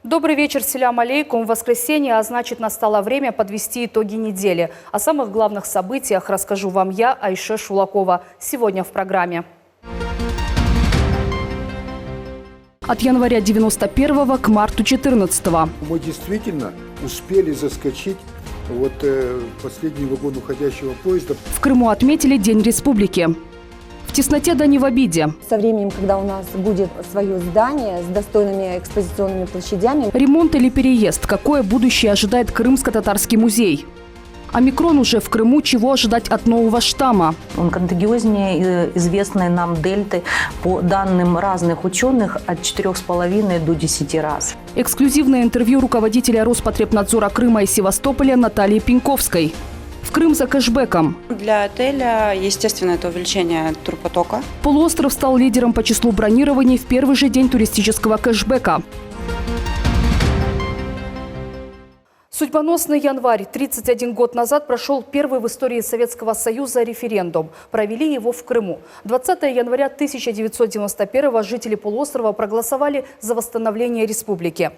Добрый вечер, селям алейкум. Воскресенье, а значит, настало время подвести итоги недели. О самых главных событиях расскажу вам я, Айше Шулакова. Сегодня в программе. От января 91 к марту 14. Мы действительно успели заскочить последний вагон уходящего поезда. В Крыму отметили День Республики. В тесноте да не в обиде. Со временем, когда у нас будет свое здание с достойными экспозиционными площадями. Ремонт или переезд? Какое будущее ожидает Крымско-татарский музей? Омикрон уже в Крыму. Чего ожидать от нового штамма? Он контагиознее известной нам дельты, по данным разных ученых, от 4,5 до 10 раз. Эксклюзивное интервью руководителя Роспотребнадзора Крыма и Севастополя Натальи Пеньковской. В Крым за кэшбэком. Для отеля, естественно, это увеличение турпотока. Полуостров стал лидером по числу бронирований в первый же день туристического кэшбэка. Судьбоносный январь. 31 год назад прошел первый в истории Советского Союза референдум. Провели его в Крыму. 20 января 1991 жители полуострова проголосовали за восстановление республики.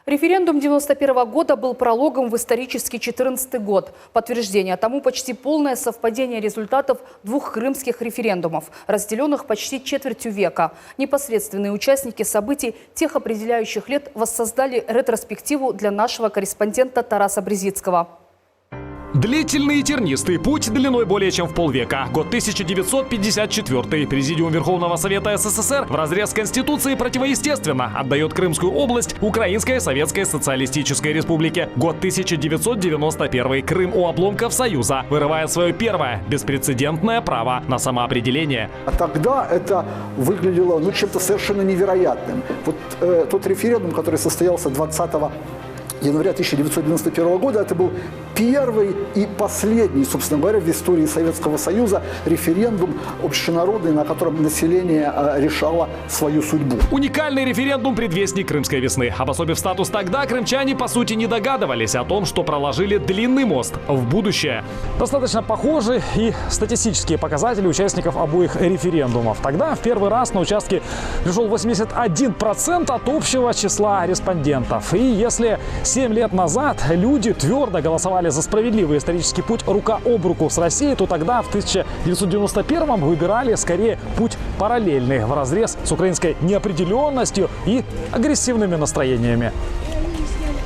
Референдум 1991 года был прологом в исторический 2014 год. Подтверждение тому почти полное совпадение результатов двух крымских референдумов, разделенных почти четвертью века. Непосредственные участники событий тех определяющих лет воссоздали ретроспективу для нашего корреспондента Тараса Брезицкого. Длительный и тернистый путь длиной более чем в полвека. Год 1954. Президиум Верховного Совета СССР вразрез с Конституцией противоестественно отдает Крымскую область Украинской Советской Социалистической Республике. Год 1991. Крым у обломков Союза вырывает свое первое беспрецедентное право на самоопределение. А тогда это выглядело чем-то совершенно невероятным. Тот референдум, который состоялся 20 января 1991 года, это был первый и последний, собственно говоря, в истории Советского Союза референдум общенародный, на котором население решало свою судьбу. Уникальный референдум – предвестник Крымской весны. Обособив статус тогда, крымчане по сути не догадывались о том, что проложили длинный мост в будущее. Достаточно похожи и статистические показатели участников обоих референдумов. Тогда в первый раз на участке пришел 81% от общего числа респондентов. И если 7 лет назад люди твердо голосовали за справедливый исторический путь рука об руку с Россией, то тогда, в 1991-м, выбирали скорее путь параллельный, вразрез с украинской неопределенностью и агрессивными настроениями.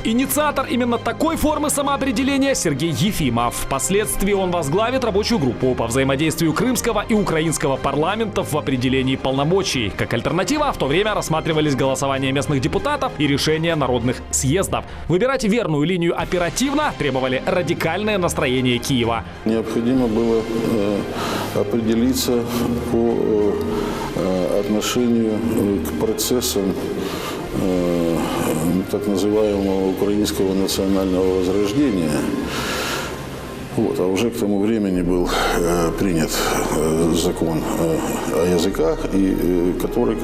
Инициатор именно такой формы самоопределения Сергей Ефимов. Впоследствии он возглавит рабочую группу по взаимодействию крымского и украинского парламентов в определении полномочий. Как альтернатива в то время рассматривались голосование местных депутатов и решения народных съездов. Выбирать верную линию оперативно требовали радикальное настроение Киева. Необходимо было определиться по отношению к процессам так называемого украинского национального возрождения. А уже к тому времени был принят закон о языках, и который,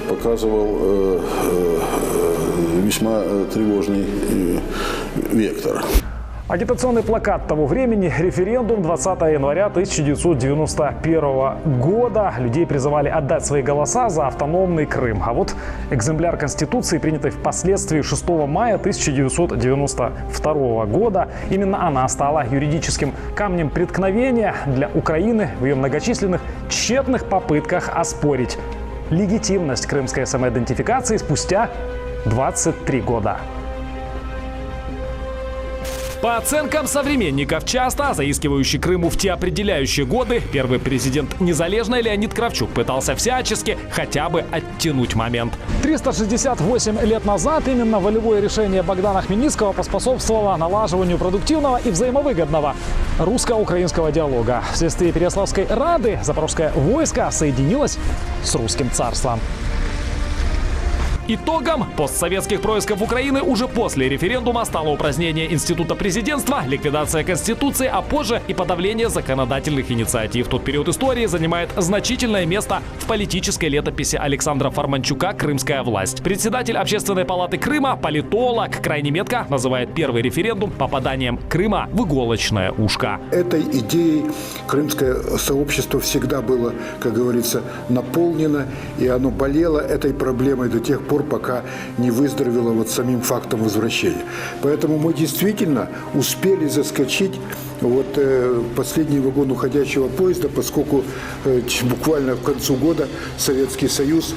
показывал весьма тревожный вектор. Агитационный плакат того времени – референдум 20 января 1991 года. Людей призывали отдать свои голоса за автономный Крым. А вот экземпляр Конституции, принятый впоследствии 6 мая 1992 года, именно она стала юридическим камнем преткновения для Украины в ее многочисленных тщетных попытках оспорить легитимность крымской самоидентификации спустя 23 года. По оценкам современников, часто заискивающий Крыму в те определяющие годы, первый президент Незалежной Леонид Кравчук пытался всячески хотя бы оттянуть момент. 368 лет назад именно волевое решение Богдана Хмельницкого поспособствовало налаживанию продуктивного и взаимовыгодного русско-украинского диалога. Вследствие Переяславской Рады запорожское войско соединилось с русским царством. Итогом постсоветских происков Украины уже после референдума стало упразднение института президентства, ликвидация Конституции, а позже и подавление законодательных инициатив. Тот период истории занимает значительное место в политической летописи Александра Фарманчука «Крымская власть». Председатель Общественной палаты Крыма, политолог, крайне метко называет первый референдум попаданием Крыма в иголочное ушко. Этой идеей крымское сообщество всегда было, как говорится, наполнено, и оно болело этой проблемой до тех пор, пор, пока не выздоровела вот самим фактом возвращения. Поэтому мы действительно успели заскочить вот последний вагон уходящего поезда, поскольку буквально к концу года Советский Союз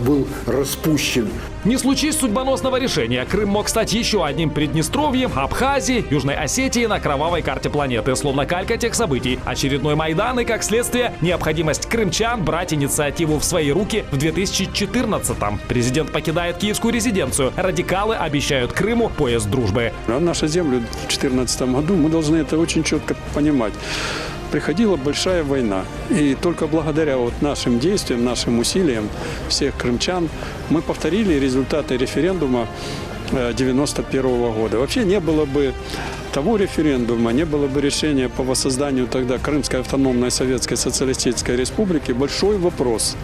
был распущен. Не случись судьбоносного решения, Крым мог стать еще одним Приднестровьем, Абхазией, Южной Осетией на кровавой карте планеты, словно калька тех событий. Очередной Майдан и, как следствие, необходимость крымчан брать инициативу в свои руки в 2014-м. Президент покидает киевскую резиденцию. Радикалы обещают Крыму пояс дружбы. Наша земля в 2014 году, мы должны это очень четко понимать. Приходила большая война. И только благодаря вот нашим действиям, нашим усилиям всех крымчан мы повторили результаты референдума 1991 года. Вообще не было бы того референдума, не было бы решения по воссозданию тогда Крымской автономной Советской Социалистической Республики. Большой вопрос.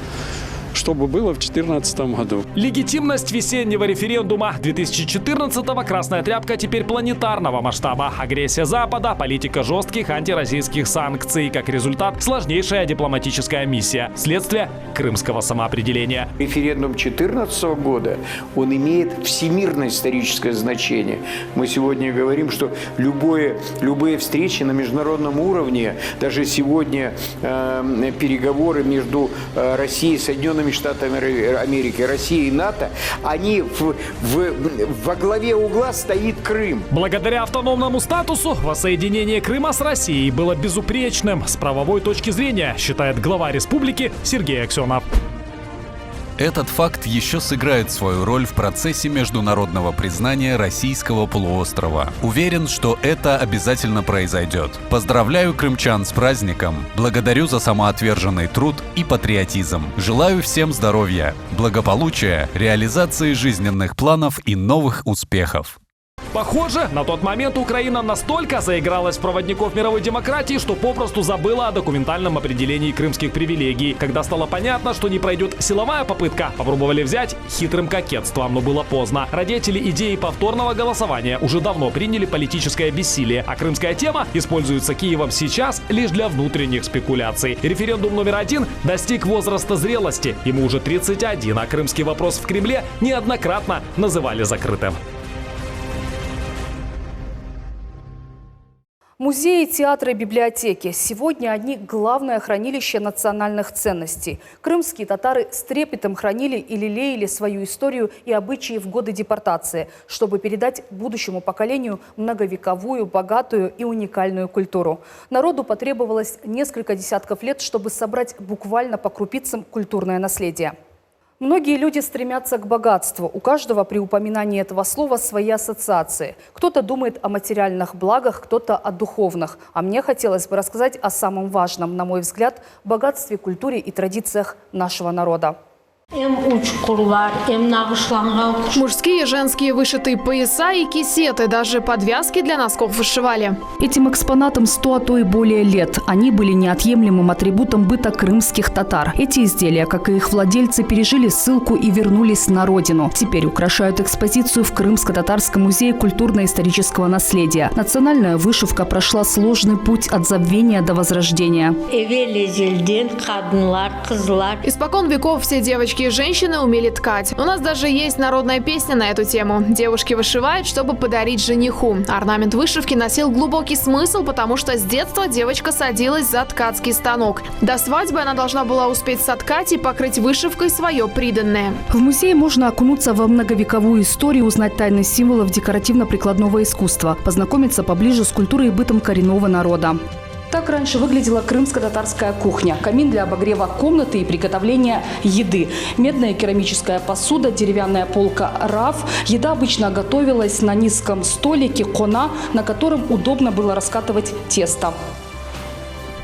Что бы было в 2014 году. Легитимность весеннего референдума 2014-го красная тряпка теперь планетарного масштаба. Агрессия Запада, политика жестких антироссийских санкций. Как результат, сложнейшая дипломатическая миссия. Следствие крымского самоопределения. Референдум 2014 года, он имеет всемирное историческое значение. Мы сегодня говорим, что любые встречи на международном уровне, даже сегодня переговоры между Россией и Соединенными Штатами Америки, Россией и НАТО, они во главе угла стоит Крым. Благодаря автономному статусу воссоединение Крыма с Россией было безупречным с правовой точки зрения, считает глава республики Сергей Аксенов. Этот факт еще сыграет свою роль в процессе международного признания российского полуострова. Уверен, что это обязательно произойдет. Поздравляю крымчан с праздником. Благодарю за самоотверженный труд и патриотизм. Желаю всем здоровья, благополучия, реализации жизненных планов и новых успехов. Похоже, на тот момент Украина настолько заигралась в проводников мировой демократии, что попросту забыла о документальном определении крымских привилегий. Когда стало понятно, что не пройдет силовая попытка, попробовали взять хитрым кокетством, но было поздно. Родители идеи повторного голосования уже давно приняли политическое бессилие, а крымская тема используется Киевом сейчас лишь для внутренних спекуляций. Референдум номер 1 достиг возраста зрелости. Ему уже 31, а крымский вопрос в Кремле неоднократно называли закрытым. Музеи, театры, библиотеки. Сегодня они главное хранилище национальных ценностей. Крымские татары с трепетом хранили и лелеяли свою историю и обычаи в годы депортации, чтобы передать будущему поколению многовековую, богатую и уникальную культуру. Народу потребовалось несколько десятков лет, чтобы собрать буквально по крупицам культурное наследие. Многие люди стремятся к богатству. У каждого при упоминании этого слова свои ассоциации. Кто-то думает о материальных благах, кто-то о духовных. А мне хотелось бы рассказать о самом важном, на мой взгляд, богатстве, культуре и традициях нашего народа. Мужские и женские вышитые пояса и кисеты, даже подвязки для носков вышивали. Этим экспонатам 100, а то и более лет. Они были неотъемлемым атрибутом быта крымских татар. Эти изделия, как и их владельцы, пережили ссылку и вернулись на родину. Теперь украшают экспозицию в Крымско-татарском музее культурно-исторического наследия. Национальная вышивка прошла сложный путь от забвения до возрождения. Испокон веков все девочки и женщины умели ткать. У нас даже есть народная песня на эту тему. Девушки вышивают, чтобы подарить жениху. Орнамент вышивки носил глубокий смысл, потому что с детства девочка садилась за ткацкий станок. До свадьбы она должна была успеть соткать и покрыть вышивкой свое приданное. В музее можно окунуться во многовековую историю, узнать тайны символов декоративно-прикладного искусства, познакомиться поближе с культурой и бытом коренного народа. Так раньше выглядела крымско-татарская кухня. Камин для обогрева комнаты и приготовления еды. Медная керамическая посуда, деревянная полка раф. Еда обычно готовилась на низком столике кона, на котором удобно было раскатывать тесто.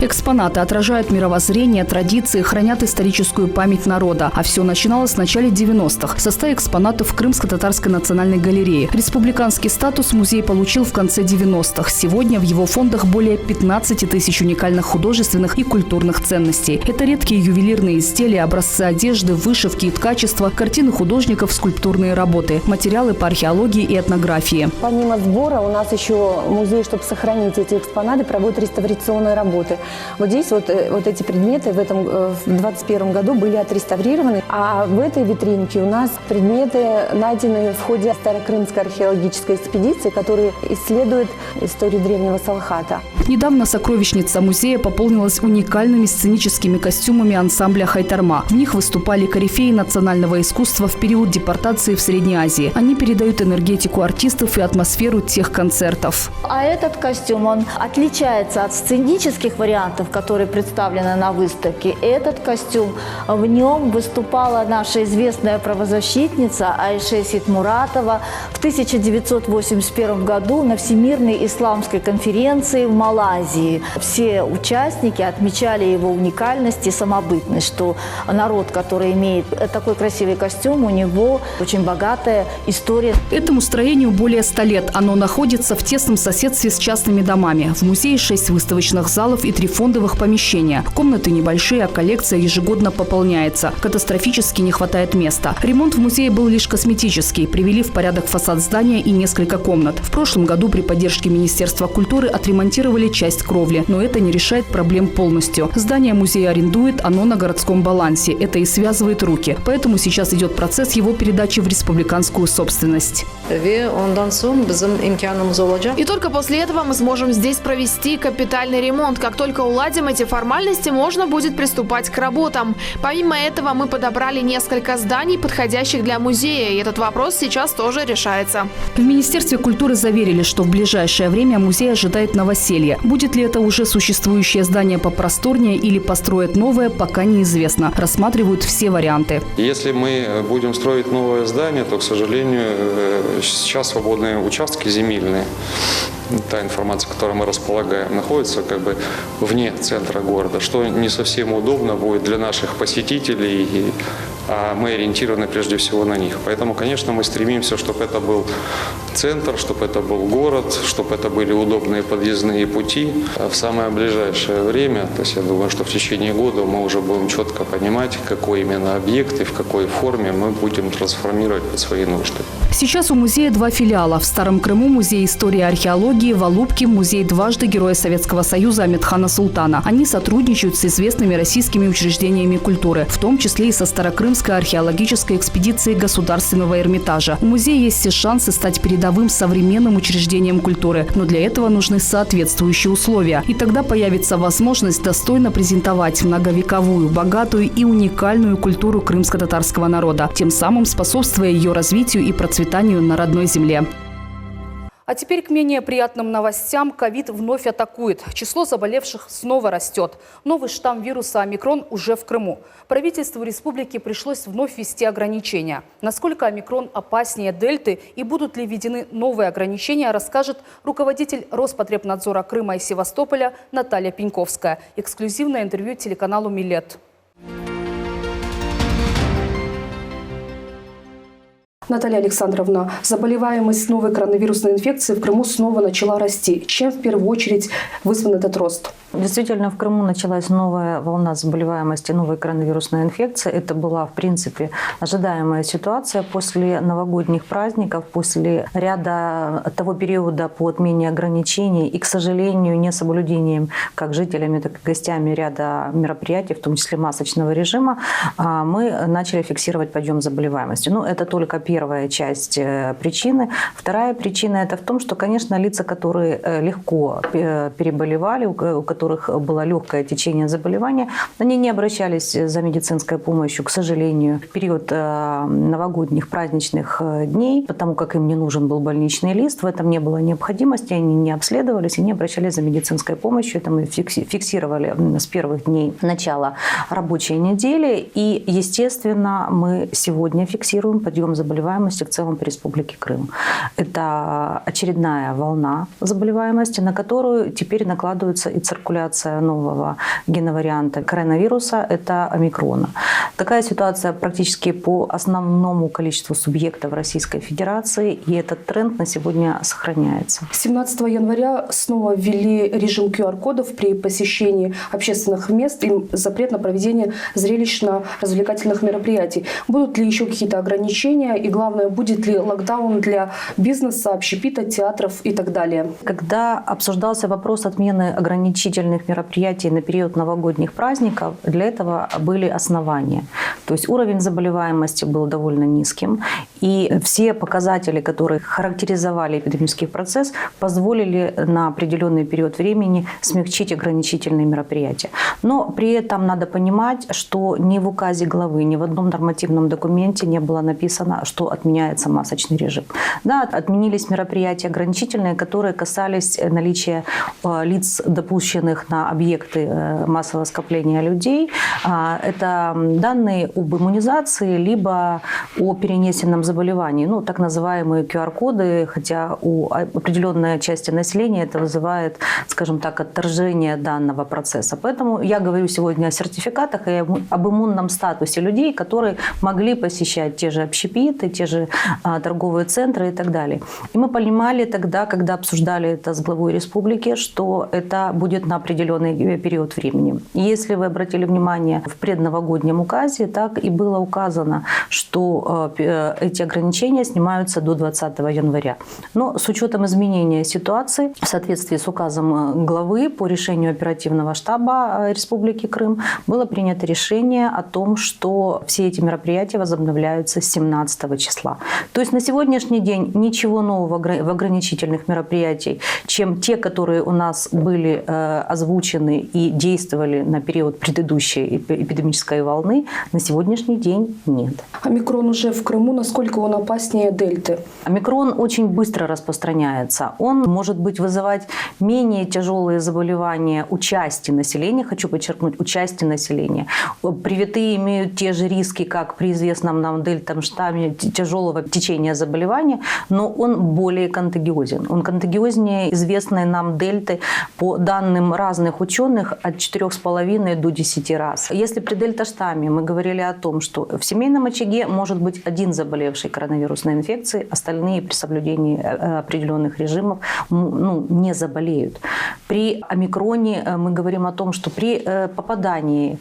Экспонаты отражают мировоззрение, традиции, хранят историческую память народа. А все начиналось в начале 90-х со 100 экспонатов в Крымско-татарской национальной галерее. Республиканский статус музей получил в конце 90-х. Сегодня в его фондах более 15 тысяч уникальных художественных и культурных ценностей. Это редкие ювелирные изделия, образцы одежды, вышивки и ткачества, картины художников, скульптурные работы, материалы по археологии и этнографии. Помимо сбора у нас еще музей, чтобы сохранить эти экспонаты, проводит реставрационные работы. Вот здесь вот эти предметы в 2021 году были отреставрированы. А в этой витринке у нас предметы найдены в ходе Старокрымской археологической экспедиции, которая исследует историю древнего Салхата. Недавно сокровищница музея пополнилась уникальными сценическими костюмами ансамбля «Хайтарма». В них выступали корифеи национального искусства в период депортации в Средней Азии. Они передают энергетику артистов и атмосферу тех концертов. А этот костюм, он отличается от сценических вариантов, которые представлены на выставке. Этот костюм, в нем выступала наша известная правозащитница Айше Ситмуратова в 1981 году на Всемирной исламской конференции в Малайзии. Все участники отмечали его уникальность и самобытность, что народ, который имеет такой красивый костюм, у него очень богатая история. Этому строению более 100 лет. Оно находится в тесном соседстве с частными домами. В музее 6 выставочных залов и 3 фондовых помещения. Комнаты небольшие, а коллекция ежегодно пополняется. Катастрофически не хватает места. Ремонт в музее был лишь косметический. Привели в порядок фасад здания и несколько комнат. В прошлом году при поддержке Министерства культуры отремонтировали часть кровли. Но это не решает проблем полностью. Здание музея арендует, оно на городском балансе. Это и связывает руки. Поэтому сейчас идет процесс его передачи в республиканскую собственность. И только после этого мы сможем здесь провести капитальный ремонт. Как только уладим эти формальности, можно будет приступать к работам. Помимо этого, мы подобрали несколько зданий, подходящих для музея. И этот вопрос сейчас тоже решается. В Министерстве культуры заверили, что в ближайшее время музей ожидает новоселье. Будет ли это уже существующее здание попросторнее или построят новое, пока неизвестно. Рассматривают все варианты. Если мы будем строить новое здание, то, к сожалению, сейчас свободные участки земельные, та информация, которой мы располагаем, находится как бы вне центра города, что не совсем удобно будет для наших посетителей, а мы ориентированы прежде всего на них. Поэтому, конечно, мы стремимся, чтобы это был центр, чтобы это был город, чтобы это были удобные подъездные пути. А в самое ближайшее время, то есть я думаю, что в течение года мы уже будем четко понимать, какой именно объект и в какой форме мы будем трансформировать под свои нужды. Сейчас у музея 2 филиала. В Старом Крыму музей истории и археологии, в Алупке музей дважды Героя Советского Союза Амедхана Султана. Они сотрудничают с известными российскими учреждениями культуры, в том числе и со Старокрымской археологической экспедицией Государственного Эрмитажа. У музея есть все шансы стать передовым современным учреждением культуры, но для этого нужны соответствующие условия. И тогда появится возможность достойно презентовать многовековую, богатую и уникальную культуру крымско-татарского народа, тем самым способствуя ее развитию и процветанию на родной земле. А теперь к менее приятным новостям. Ковид вновь атакует. Число заболевших снова растет. Новый штамм вируса омикрон уже в Крыму. Правительству республики пришлось вновь ввести ограничения. Насколько омикрон опаснее дельты и будут ли введены новые ограничения, расскажет руководитель Роспотребнадзора Крыма и Севастополя Наталья Пеньковская. Эксклюзивное интервью телеканалу «Милет». Наталья Александровна, заболеваемость новой коронавирусной инфекцией в Крыму снова начала расти. Чем в первую очередь вызван этот рост? Действительно, в Крыму началась новая волна заболеваемости новой коронавирусной инфекции. Это была, в принципе, ожидаемая ситуация после новогодних праздников, после ряда того периода по отмене ограничений и, к сожалению, несоблюдением как жителями, так и гостями ряда мероприятий, в том числе масочного режима, мы начали фиксировать подъем заболеваемости. Но это только первая часть причины. Вторая причина – это в том, что, конечно, лица, которые легко переболевали, у которых было легкое течение заболевания, они не обращались за медицинской помощью, к сожалению, в период новогодних праздничных дней, потому как им не нужен был больничный лист, в этом не было необходимости, они не обследовались и не обращались за медицинской помощью. Это мы фиксировали с первых дней начала рабочей недели. И, естественно, мы сегодня фиксируем подъем заболеваемости в целом по Республике Крым. Это очередная волна заболеваемости, на которую теперь накладывается и циркуляция нового геноварианта коронавируса, это омикрона. Такая ситуация практически по основному количеству субъектов Российской Федерации, и этот тренд на сегодня сохраняется. 17 января снова ввели режим QR-кодов при посещении общественных мест и запрет на проведение зрелищно-развлекательных мероприятий. Будут ли еще какие-то ограничения и, главное, будет ли локдаун для бизнеса, общепита, театров и так далее? Когда обсуждался вопрос отмены ограничительных ограничительных мероприятий на период новогодних праздников, для этого были основания. То есть уровень заболеваемости был довольно низким, и все показатели, которые характеризовали эпидемический процесс, позволили на определенный период времени смягчить ограничительные мероприятия. Но при этом надо понимать, что ни в указе главы, ни в одном нормативном документе не было написано, что отменяется масочный режим. Да, отменились мероприятия ограничительные, которые касались наличия лиц, допущенных на объекты массового скопления людей. Это данные об иммунизации, либо о перенесенном заболевании, ну, так называемые QR-коды, хотя у определенной части населения это вызывает, скажем так, отторжение данного процесса. Поэтому я говорю сегодня о сертификатах и об иммунном статусе людей, которые могли посещать те же общепиты, те же торговые центры и так далее. И мы понимали тогда, когда обсуждали это с главой республики, что это будет на определенный период времени. Если вы обратили внимание, в предновогоднем указе так и было указано, что эти ограничения снимаются до 20 января. Но с учетом изменения ситуации, в соответствии с указом главы по решению оперативного штаба Республики Крым, было принято решение о том, что все эти мероприятия возобновляются с 17 числа. То есть на сегодняшний день ничего нового в ограничительных мероприятиях, чем те, которые у нас были озвучены и действовали на период предыдущей эпидемической волны, на сегодняшний день нет. Омикрон уже в Крыму. Насколько он опаснее дельты? Омикрон очень быстро распространяется. Он может вызывать менее тяжелые заболевания у части населения, хочу подчеркнуть, у части населения. Привитые имеют те же риски, как при известном нам дельта-штамме тяжелого течения заболевания, но он более контагиозен. Он контагиознее известной нам дельты, по данным разных ученых, от 4,5 до 10 раз. Если при дельта-штамме мы говорили о том, что в семейном очаге может быть один заболевший коронавирусной инфекцией, остальные при соблюдении определенных режимов не заболеют. При омикроне мы говорим о том, что при попадании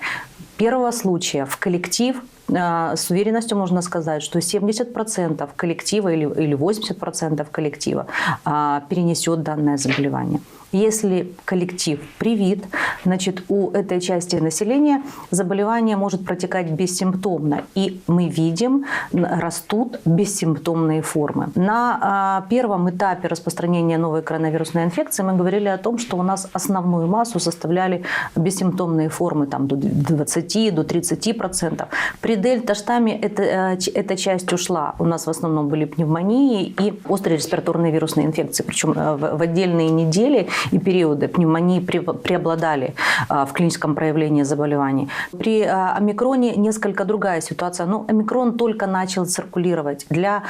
первого случая в коллектив, с уверенностью можно сказать, что 70% коллектива или 80% коллектива перенесет данное заболевание. Если коллектив привит, значит, у этой части населения заболевание может протекать бессимптомно. И мы видим, растут бессимптомные формы. На первом этапе распространения новой коронавирусной инфекции мы говорили о том, что у нас основную массу составляли бессимптомные формы там, до 20, до 30%. При дельта-штамме эта часть ушла. У нас в основном были пневмонии и острые респираторные вирусные инфекции. Причем в отдельные недели и периоды пневмонии преобладали в клиническом проявлении заболеваний. При омикроне несколько другая ситуация. Но омикрон только начал циркулировать. Для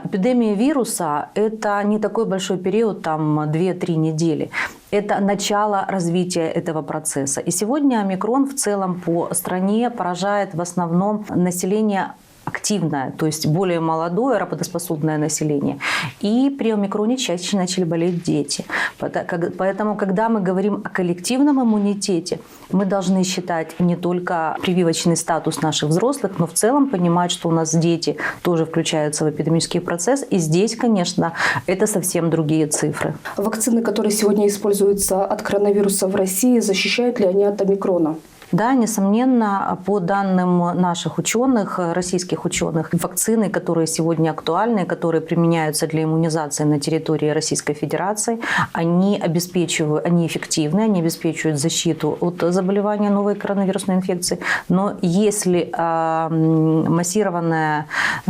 эпидемии вируса это не такой большой период, там 2-3 недели. Это начало развития этого процесса. И сегодня омикрон в целом по стране поражает в основном население активное, то есть более молодое, работоспособное население. И при омикроне чаще начали болеть дети. Поэтому, когда мы говорим о коллективном иммунитете, мы должны считать не только прививочный статус наших взрослых, но в целом понимать, что у нас дети тоже включаются в эпидемический процесс. И здесь, конечно, это совсем другие цифры. Вакцины, которые сегодня используются от коронавируса в России, защищают ли они от омикрона? Да, несомненно, по данным наших ученых, российских ученых, вакцины, которые сегодня актуальны, которые применяются для иммунизации на территории Российской Федерации, они эффективны, они обеспечивают защиту от заболевания новой коронавирусной инфекции. Но если массированная,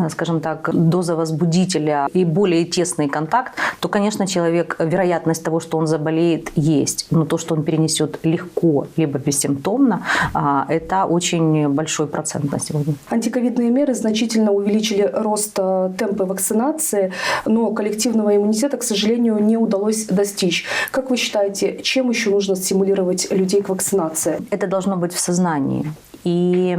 скажем так, доза возбудителя и более тесный контакт, то, конечно, вероятность того, что он заболеет, есть. Но то, что он перенесет легко, либо бессимптомно, это очень большой процент на сегодня. Антиковидные меры значительно увеличили рост темпа вакцинации, но коллективного иммунитета, к сожалению, не удалось достичь. Как вы считаете, чем еще нужно стимулировать людей к вакцинации? Это должно быть в сознании. И,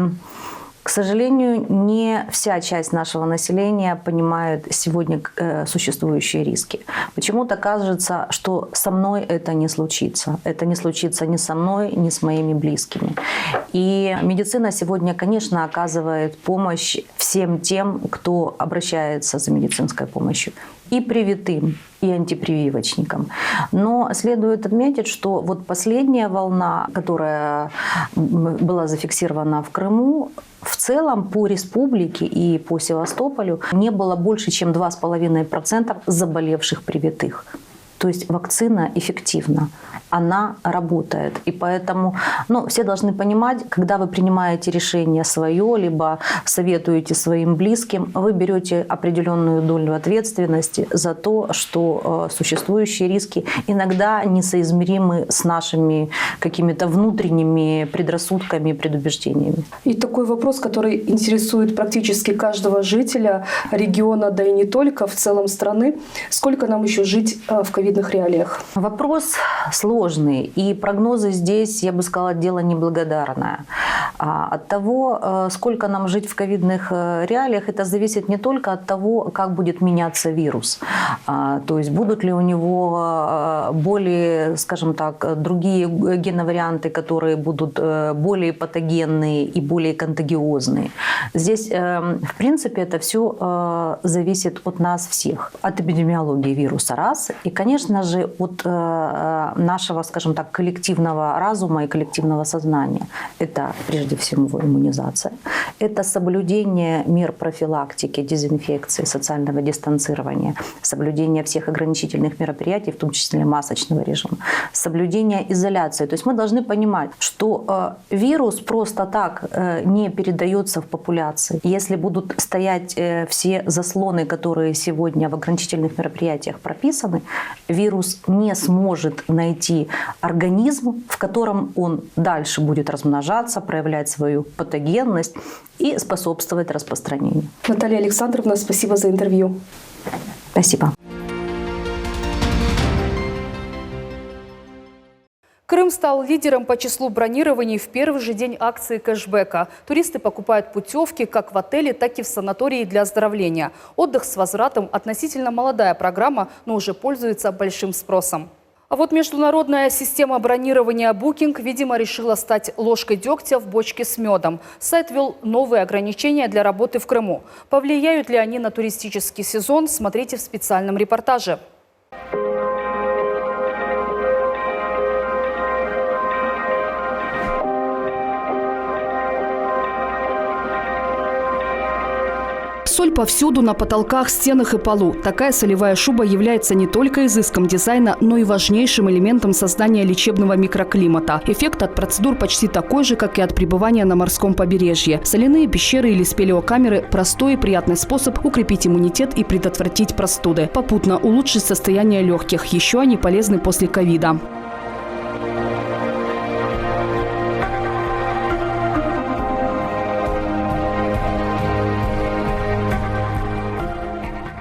к сожалению, не вся часть нашего населения понимает сегодня существующие риски. Почему-то кажется, что со мной это не случится. Это не случится ни со мной, ни с моими близкими. И медицина сегодня, конечно, оказывает помощь всем тем, кто обращается за медицинской помощью. И привитым, и антипрививочникам. Но следует отметить, что вот последняя волна, которая была зафиксирована в Крыму, в целом по республике и по Севастополю не было больше, чем 2,5% заболевших привитых. То есть вакцина эффективна, она работает. И поэтому все должны понимать, когда вы принимаете решение свое, либо советуете своим близким, вы берете определенную долю ответственности за то, что существующие риски иногда несоизмеримы с нашими какими-то внутренними предрассудками и предубеждениями. И такой вопрос, который интересует практически каждого жителя региона, да и не только, в целом страны. Сколько нам еще жить в ковидных реалиях? Вопрос сложный. И прогнозы здесь, я бы сказала, дело неблагодарное. От того, сколько нам жить в ковидных реалиях, это зависит не только от того, как будет меняться вирус. То есть будут ли у него более, скажем так, другие геноварианты, которые будут более патогенные и более контагиозные. Здесь, в принципе, это все зависит от нас всех. От эпидемиологии вируса раз. И, конечно же, от нашего, скажем так, коллективного разума и коллективного сознания. Это, прежде всего, иммунизация. Это соблюдение мер профилактики, дезинфекции, социального дистанцирования, соблюдение всех ограничительных мероприятий, в том числе масочного режима, соблюдение изоляции. То есть мы должны понимать, что вирус просто так не передается в популяции. Если будут стоять все заслоны, которые сегодня в ограничительных мероприятиях прописаны, вирус не сможет найти организм, в котором он дальше будет размножаться, проявлять свою патогенность и способствовать распространению. Наталья Александровна, спасибо за интервью. Спасибо. Крым стал лидером по числу бронирований в первый же день акции кэшбэка. Туристы покупают путевки как в отеле, так и в санатории для оздоровления. Отдых с возвратом – относительно молодая программа, но уже пользуется большим спросом. А вот международная система бронирования Booking, видимо, решила стать ложкой дегтя в бочке с медом. Сайт ввел новые ограничения для работы в Крыму. Повлияют ли они на туристический сезон, смотрите в специальном репортаже. Соль повсюду, на потолках, стенах и полу. Такая солевая шуба является не только изыском дизайна, но и важнейшим элементом создания лечебного микроклимата. Эффект от процедур почти такой же, как и от пребывания на морском побережье. Соляные пещеры или спелеокамеры – простой и приятный способ укрепить иммунитет и предотвратить простуды. Попутно улучшить состояние легких. Еще они полезны после ковида.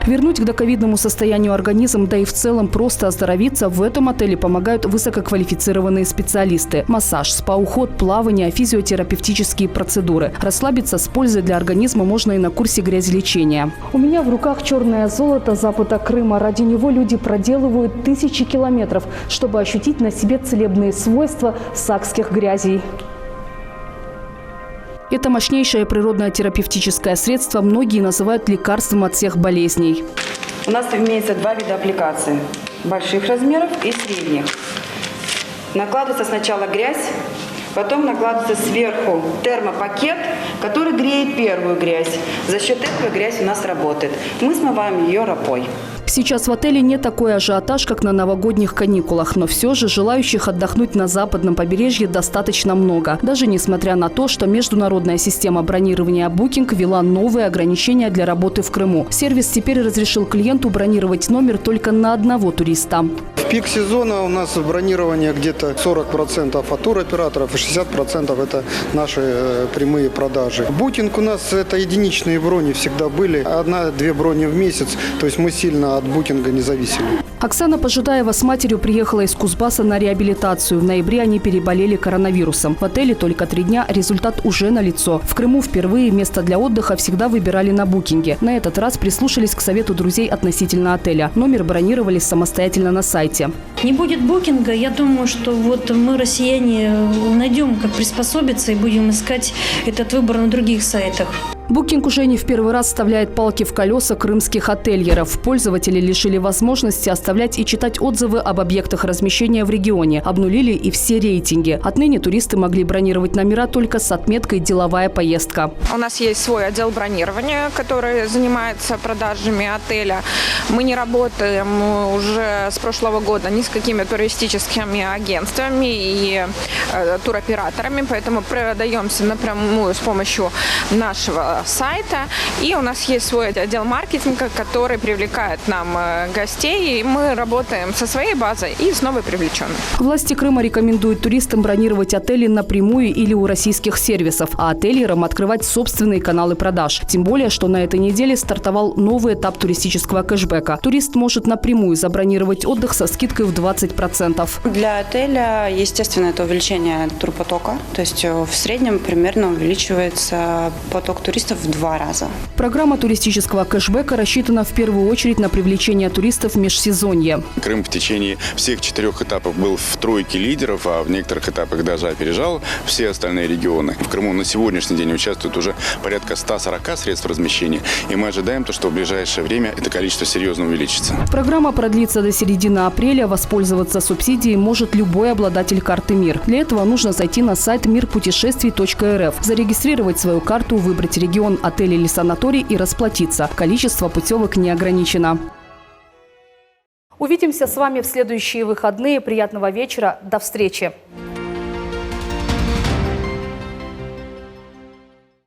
Вернуть к доковидному состоянию организм, да и в целом просто оздоровиться, в этом отеле помогают высококвалифицированные специалисты. Массаж, спа-уход, плавание, физиотерапевтические процедуры. Расслабиться с пользой для организма можно и на курсе грязелечения. У меня в руках черное золото запада Крыма. Ради него люди проделывают тысячи километров, чтобы ощутить на себе целебные свойства сакских грязей. Это мощнейшее природное терапевтическое средство многие называют лекарством от всех болезней. У нас имеется два вида аппликаций – больших размеров и средних. Накладывается сначала грязь, потом накладывается сверху термопакет, который греет первую грязь. За счет этого грязь у нас работает. Мы смываем ее рапой. Сейчас в отеле не такой ажиотаж, как на новогодних каникулах, но все же желающих отдохнуть на западном побережье достаточно много. Даже несмотря на то, что международная система бронирования Booking ввела новые ограничения для работы в Крыму. Сервис теперь разрешил клиенту бронировать номер только на одного туриста. В пик сезона у нас бронирование где-то 40% от туроператоров и 60% это наши прямые продажи. Booking у нас это единичные брони всегда были. 1-2 брони в месяц, то есть мы сильно от букинга независимы. Оксана Пожидаева с матерью приехала из Кузбасса на реабилитацию. В ноябре они переболели коронавирусом. В отеле только 3 дня, результат уже налицо. В Крыму впервые место для отдыха всегда выбирали на букинге. На этот раз прислушались к совету друзей относительно отеля. Номер бронировали самостоятельно на сайте. Не будет букинга, я думаю, что вот мы, россияне, найдем, как приспособиться и будем искать этот выбор на других сайтах. Booking уже не в первый раз вставляет палки в колеса крымских отельеров. Пользователи лишили возможности оставлять и читать отзывы об объектах размещения в регионе. Обнулили и все рейтинги. Отныне туристы могли бронировать номера только с отметкой «Деловая поездка». У нас есть свой отдел бронирования, который занимается продажами отеля. Мы не работаем уже с прошлого года ни с какими туристическими агентствами и туроператорами, поэтому продаемся напрямую с помощью нашего сайта. И у нас есть свой отдел маркетинга, который привлекает нам гостей. И мы работаем со своей базой и с новой привлеченной. Власти Крыма рекомендуют туристам бронировать отели напрямую или у российских сервисов, а отельерам открывать собственные каналы продаж. Тем более, что на этой неделе стартовал новый этап туристического кэшбэка. Турист может напрямую забронировать отдых со скидкой в 20%. Для отеля, естественно, это увеличение турпотока. То есть в среднем примерно увеличивается поток туристов в 2 раза. Программа туристического кэшбэка рассчитана в первую очередь на привлечение туристов в межсезонье. Крым в течение всех 4 этапов был в тройке лидеров, а в некоторых этапах даже опережал все остальные регионы. В Крыму на сегодняшний день участвует уже порядка 140 средств размещения, и мы ожидаем, что в ближайшее время это количество серьезно увеличится. Программа продлится до середины апреля. Воспользоваться субсидией может любой обладатель карты МИР. Для этого нужно зайти на сайт mirpутешествий.рф, зарегистрировать свою карту, выбрать регион, отель или санаторий и расплатиться. Количество путевок не ограничено. Увидимся с вами в следующие выходные. Приятного вечера. До встречи.